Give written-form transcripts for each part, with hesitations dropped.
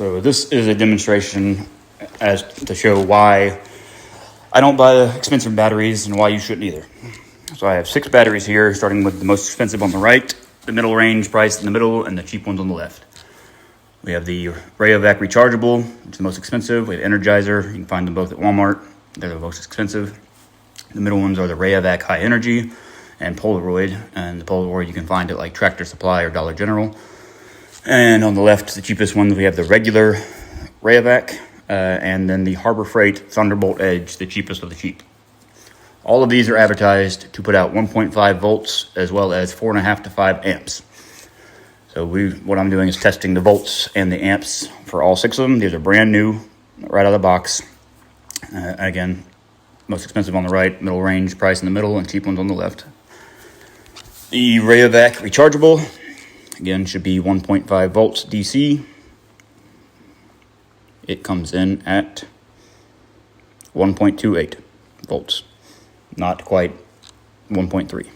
So this is a demonstration as to show why I don't buy the expensive batteries and why you shouldn't either. So I have 6 batteries here, starting with the most expensive on the right, the middle range price in the middle, and the cheap ones on the left. We have the Rayovac rechargeable, which is the most expensive. We have Energizer. You can find them both at Walmart. They're the most expensive. The middle ones are the Rayovac High Energy and Polaroid. And the Polaroid you can find at like Tractor Supply or Dollar General. And on the left, the cheapest ones, we have the regular Rayovac and then the Harbor Freight Thunderbolt Edge, the cheapest of the cheap. All of these are advertised to put out 1.5 volts as well as 4.5 to 5 amps. So what I'm doing is testing the volts and the amps for all 6 of them. These are brand new, right out of the box. Again, most expensive on the right, middle range price in the middle, and cheap ones on the left. The Rayovac rechargeable, again, should be 1.5 volts DC. It comes in at 1.28 volts, not quite 1.3.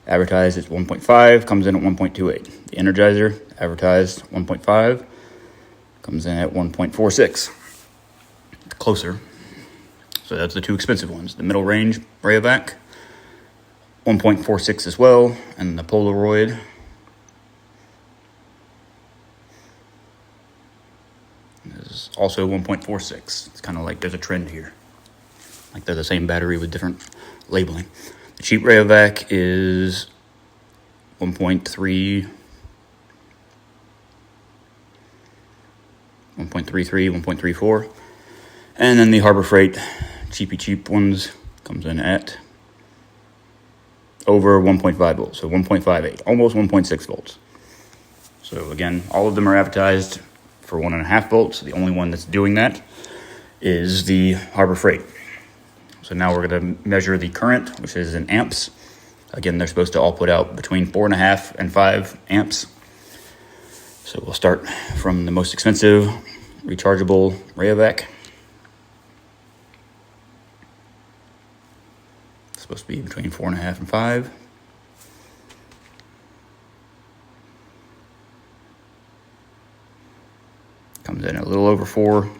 Advertised as 1.5, comes in at 1.28. The Energizer, advertised 1.5, comes in at 1.46. It's closer. So that's the 2 expensive ones. The middle range Rayovac, 1.46 as well, and the Polaroid is also 1.46. It's kind of like there's a trend here. Like they're the same battery with different labeling. The cheap Rayovac is 1.3, 1.33, 1.34. And then the Harbor Freight cheap ones comes in at over 1.5 volts, so 1.58, almost 1.6 volts. So again, all of them are advertised for 1.5 volts. The only one that's doing that is the Harbor Freight. So now we're going to measure the current, which is in amps. Again, they're supposed to all put out between 4.5 and 5 amps. So we'll start from the most expensive rechargeable Rayovac. It's supposed to be between 4.5 and 5. Comes in a little over 4,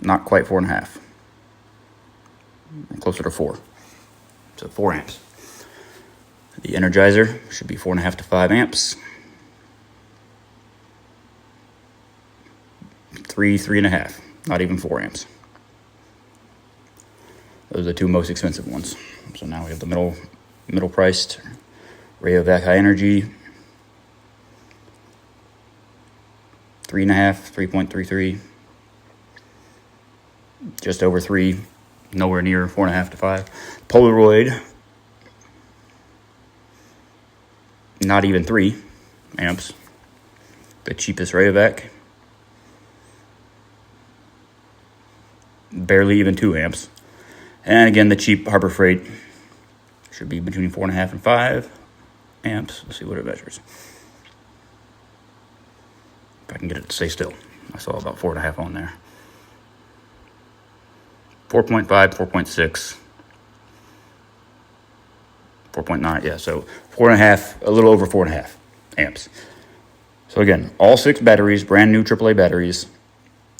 not quite 4.5. Closer to 4, so 4 amps. The Energizer should be 4.5 to 5 amps. 3.5, not even 4 amps. Those are the 2 most expensive ones. So now we have the middle priced Rayovac High Energy, 3.5, 3.33, just over 3. Nowhere near 4.5 to 5. Polaroid, not even 3 amps. The cheapest Rayovac, barely even 2 amps. And again, the cheap Harbor Freight should be between 4.5 and 5 amps. Let's see what it measures. If I can get it to stay still. I saw about 4.5 on there. 4.5, 4.6, 4.9, yeah, so 4.5, a little over 4.5 amps. So again, all 6 batteries, brand new AAA batteries,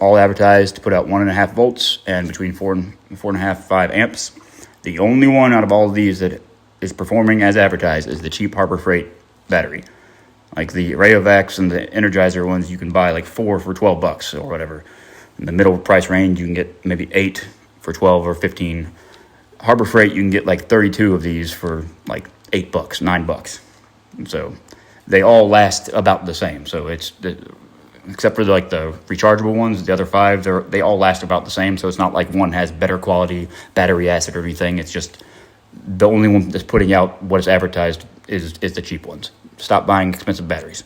all advertised to put out 1.5 volts and between 4.5, 5 amps. The only one out of all of these that is performing as advertised is the cheap Harbor Freight battery. Like the Rayovacs and the Energizer ones, you can buy like 4 for $12 or whatever. In the middle price range, you can get maybe 8 for 12 or 15. Harbor Freight, you can get like 32 of these for like $8, $9. And so they all last about the same. So except for like the rechargeable ones, the other 5, they all last about the same. So it's not like one has better quality battery acid or anything. It's just the only one that's putting out what is advertised is the cheap ones. Stop buying expensive batteries.